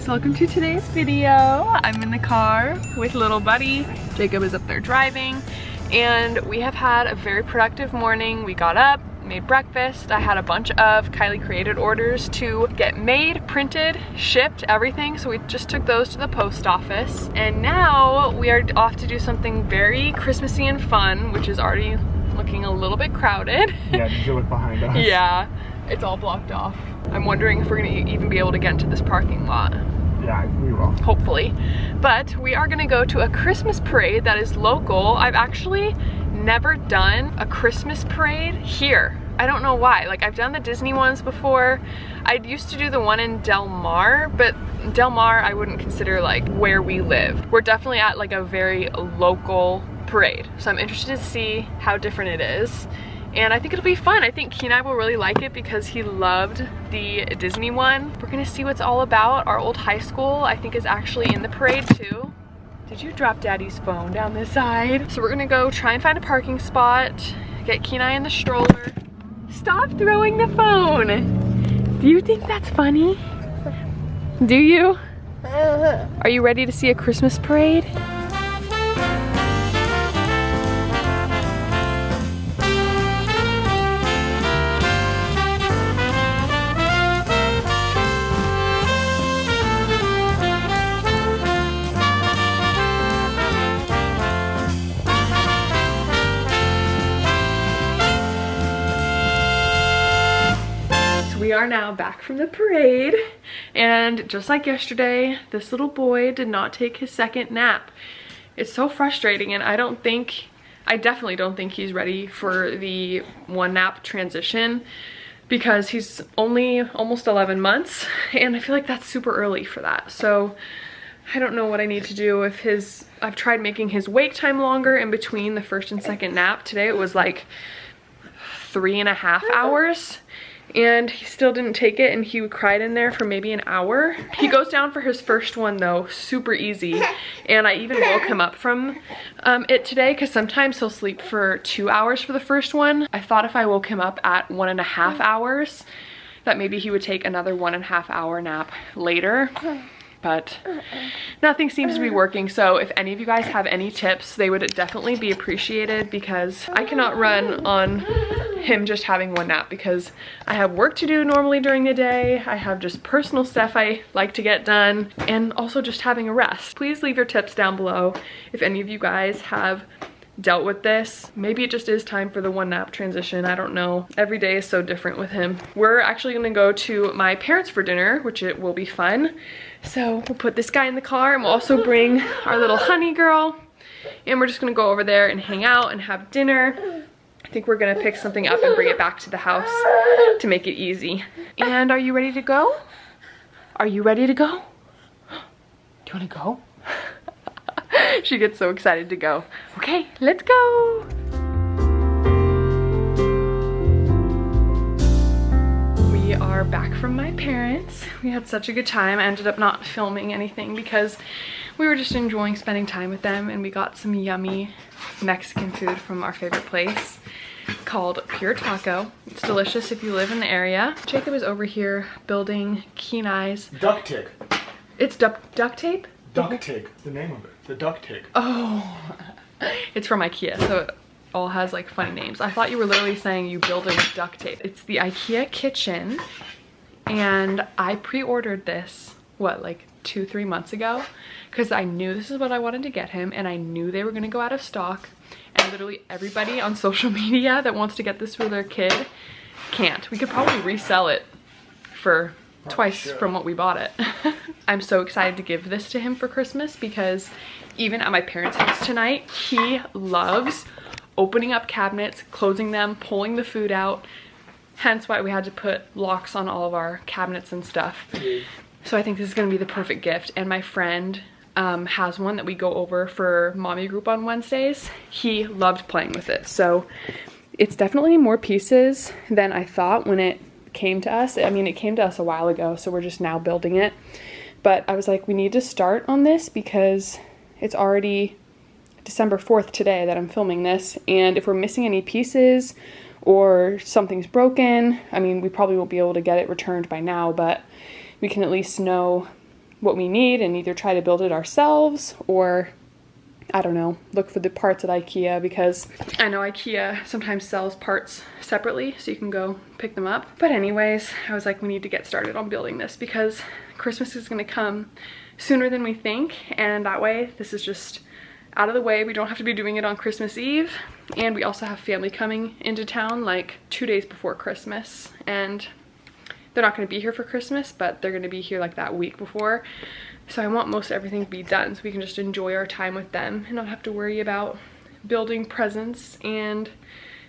welcome to today's video. I'm in the car with little buddy. Jacob is up there driving, and we have had a very productive morning. We got up, made breakfast. I had a bunch of Kylie created orders to get made, printed, shipped, everything. So we just took those to the post office. And now we are off to do something very Christmassy and fun, which is already looking a little bit crowded. Yeah, did you look behind us? Yeah, it's all blocked off. I'm wondering if we're gonna even be able to get into this parking lot. Yeah, we will. Hopefully. But we are gonna go to a Christmas parade that is local. I've actually never done a Christmas parade here. I don't know why. Like, I've done the Disney ones before. I used to do the one in Del Mar, but Del Mar I wouldn't consider like where we live. We're definitely at like a very local parade. So I'm interested to see how different it is. And I think it'll be fun. I think Kenai will really like it because he loved the Disney one. We're gonna see what it's all about. Our old high school, I think, is actually in the parade too. Did you drop Daddy's phone down this side? So we're gonna go try and find a parking spot, get Kenai in the stroller. Stop throwing the phone. Do you think that's funny? Do you? Are you ready to see a Christmas parade? We are now back from the parade, and just like yesterday, this little boy did not take his second nap. It's so frustrating, and I definitely don't think he's ready for the one nap transition because he's only almost 11 months, and I feel like that's super early for that. So I don't know what I need to do if I've tried making his wake time longer in between the first and second nap. Today it was like 3.5 hours. And he still didn't take it, and he cried in there for maybe an hour. He goes down for his first one though, super easy. And I even woke him up from it today because sometimes he'll sleep for 2 hours for the first one. I thought if I woke him up at 1.5 hours, that maybe he would take another 1.5 hour nap later. But nothing seems to be working. So if any of you guys have any tips, they would definitely be appreciated because I cannot run on him just having one nap because I have work to do normally during the day. I have just personal stuff I like to get done, and also just having a rest. Please leave your tips down below if any of you guys have dealt with this. Maybe it just is time for the one nap transition. I don't know. Every day is so different with him. We're actually gonna go to my parents for dinner, which it will be fun. So we'll put this guy in the car, and we'll also bring our little honey girl, and we're just gonna go over there and hang out and have dinner. I think we're gonna pick something up and bring it back to the house to make it easy. And are you ready to go? Are you ready to go? Do you wanna go? She gets so excited to go. Okay, let's go. We are back from my parents. We had such a good time. I ended up not filming anything because we were just enjoying spending time with them, and we got some yummy Mexican food from our favorite place called Pure Taco. It's delicious if you live in the area. Jacob is over here building Kenai's duct tape. It's duct tape? Duct tape, the name of it. The duct tape. Oh, it's from IKEA, so it all has like funny names. I thought you were literally saying you building duct tape. It's the IKEA kitchen, and I pre-ordered this, what, like 2-3 months ago, because I knew this is what I wanted to get him, and I knew they were gonna go out of stock, and literally everybody on social media that wants to get this for their kid can't. We could probably resell it for twice from what we bought it. I'm so excited to give this to him for Christmas because even at my parents' house tonight, he loves opening up cabinets, closing them, pulling the food out. Hence why we had to put locks on all of our cabinets and stuff. So I think this is gonna be the perfect gift. And my friend has one that we go over for mommy group on Wednesdays. He loved playing with it. So it's definitely more pieces than I thought when it came to us. I mean, it came to us a while ago, so we're just now building it. But I was like, we need to start on this because it's already December 4th today that I'm filming this, and if we're missing any pieces or something's broken, I mean, we probably won't be able to get it returned by now, but we can at least know what we need and either try to build it ourselves or, I don't know, look for the parts at IKEA, because I know IKEA sometimes sells parts separately so you can go pick them up. But anyways, I was like, we need to get started on building this because Christmas is gonna come sooner than we think, and that way this is just out of the way. We don't have to be doing it on Christmas Eve, and we also have family coming into town like 2 days before Christmas, and they're not going to be here for Christmas, but they're going to be here like that week before. So I want most everything to be done so we can just enjoy our time with them and not have to worry about building presents and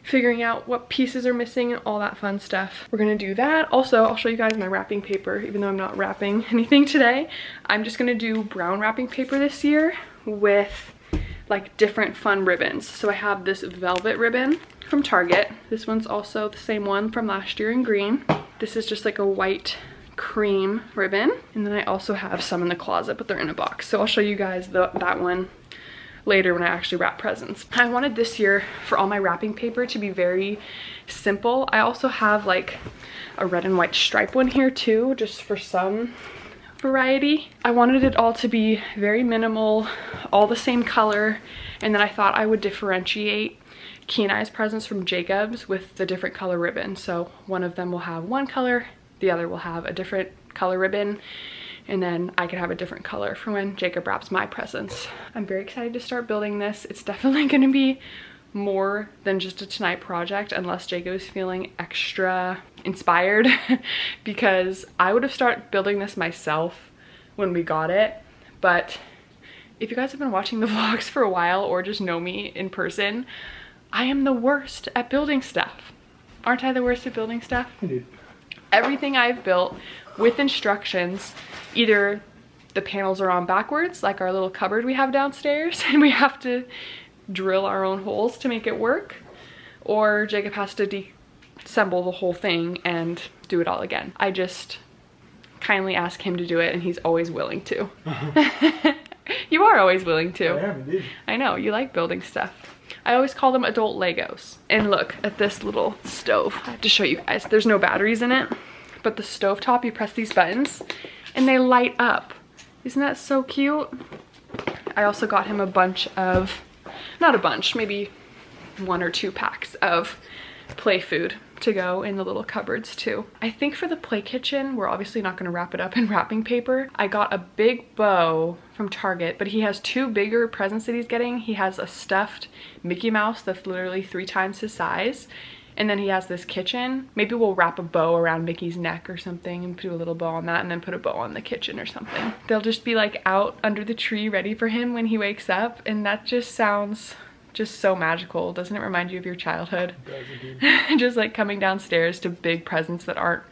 figuring out what pieces are missing and all that fun stuff. We're gonna do that. Also, I'll show you guys my wrapping paper, even though I'm not wrapping anything today. I'm just gonna do brown wrapping paper this year with like different fun ribbons. So I have this velvet ribbon from Target. This one's also the same one from last year in green. This is just like a white cream ribbon. And then I also have some in the closet, but they're in a box. So I'll show you guys that one later when I actually wrap presents. I wanted this year for all my wrapping paper to be very simple. I also have like a red and white stripe one here too, just for some variety. I wanted it all to be very minimal, all the same color, and then I thought I would differentiate Key and I's presents from Jacob's with the different color ribbon. So one of them will have one color, the other will have a different color ribbon, and then I could have a different color for when Jacob wraps my presents. I'm very excited to start building this. It's definitely going to be more than just a tonight project unless Jacob is feeling extra inspired because I would have started building this myself when we got it. But if you guys have been watching the vlogs for a while or just know me in person, I am the worst at building stuff. Aren't I the worst at building stuff? Indeed. Everything I've built with instructions, either the panels are on backwards, like our little cupboard we have downstairs, and we have to drill our own holes to make it work, or Jacob has to deassemble the whole thing and do it all again. I just kindly ask him to do it and he's always willing to. You are always willing to. I am indeed. I know, you like building stuff. I always call them adult Legos. And look at this little stove. I have to show you guys. There's no batteries in it, but the stove top, you press these buttons and they light up. Isn't that so cute? I also got him a bunch of, not a bunch, maybe 1 or 2 packs of play food to go in the little cupboards too. I think for the play kitchen, we're obviously not gonna wrap it up in wrapping paper. I got a big bow from Target, but he has 2 bigger presents that he's getting. He has a stuffed Mickey Mouse that's literally 3 times his size. And then he has this kitchen. Maybe we'll wrap a bow around Mickey's neck or something and do a little bow on that and then put a bow on the kitchen or something. They'll just be like out under the tree ready for him when he wakes up, and that just sounds just so magical. Doesn't it remind you of your childhood? It does indeed. Just like coming downstairs to big presents that aren't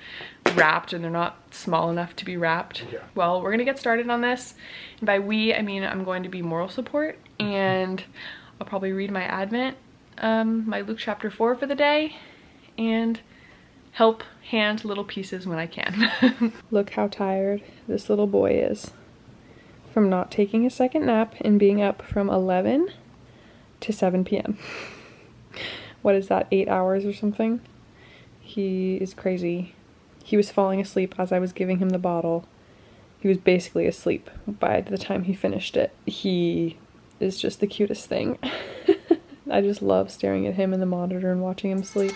wrapped and they're not small enough to be wrapped. Yeah. Well, we're gonna get started on this. And by we, I mean I'm going to be moral support, and I'll probably read my Advent, my Luke chapter 4 for the day, and help hand little pieces when I can. Look how tired this little boy is from not taking a second nap and being up from 11 to 7 p.m. What is that, 8 hours or something? He is crazy. He was falling asleep as I was giving him the bottle. He was basically asleep by the time he finished it. He is just the cutest thing. I just love staring at him in the monitor and watching him sleep.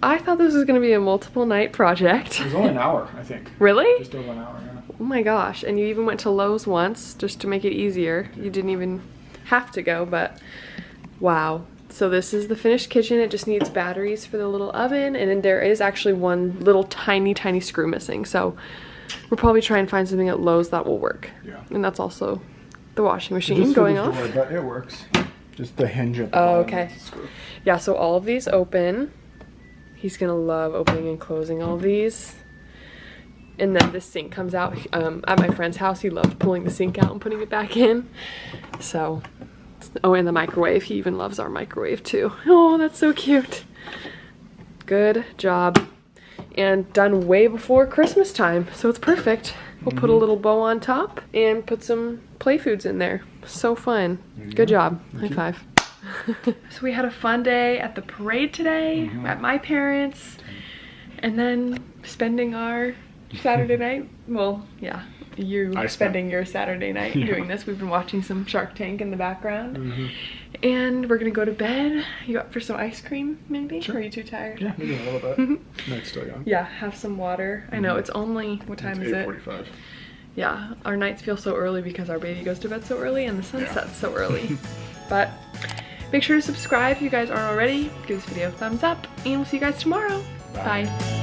I thought this was gonna be a multiple night project. It was only an hour, I think. Really? Just over an hour, yeah. Oh my gosh, and you even went to Lowe's once just to make it easier. You didn't even have to go, but wow. So this is the finished kitchen. It just needs batteries for the little oven, and then there is actually one little tiny screw missing. So we'll probably try and find something at Lowe's that will work. Yeah. And that's also the washing machine going off. Door, but it works. Just the hinge at the bottom. Okay. Yeah, so all of these open. He's gonna love opening and closing all of these. And then the sink comes out. At my friend's house, he loved pulling the sink out and putting it back in. So, oh, and the microwave. He even loves our microwave too. Oh, that's so cute. Good job. And done way before Christmas time, so it's perfect. We'll put a little bow on top and put some play foods in there. So fun. Good job. High five. So we had a fun day at the parade today at my parents', and then spending our Saturday night. Well, yeah, spending your Saturday night doing this. We've been watching some Shark Tank in the background. And we're gonna go to bed. You up for some ice cream, maybe? Sure. Or are you too tired? Yeah, maybe a little bit. Night's still young. Yeah, have some water. I know, it's only, what time is it? 8:45. Yeah, our nights feel so early because our baby goes to bed so early and the sun sets so early. But make sure to subscribe if you guys aren't already. Give this video a thumbs up, and we'll see you guys tomorrow. Bye.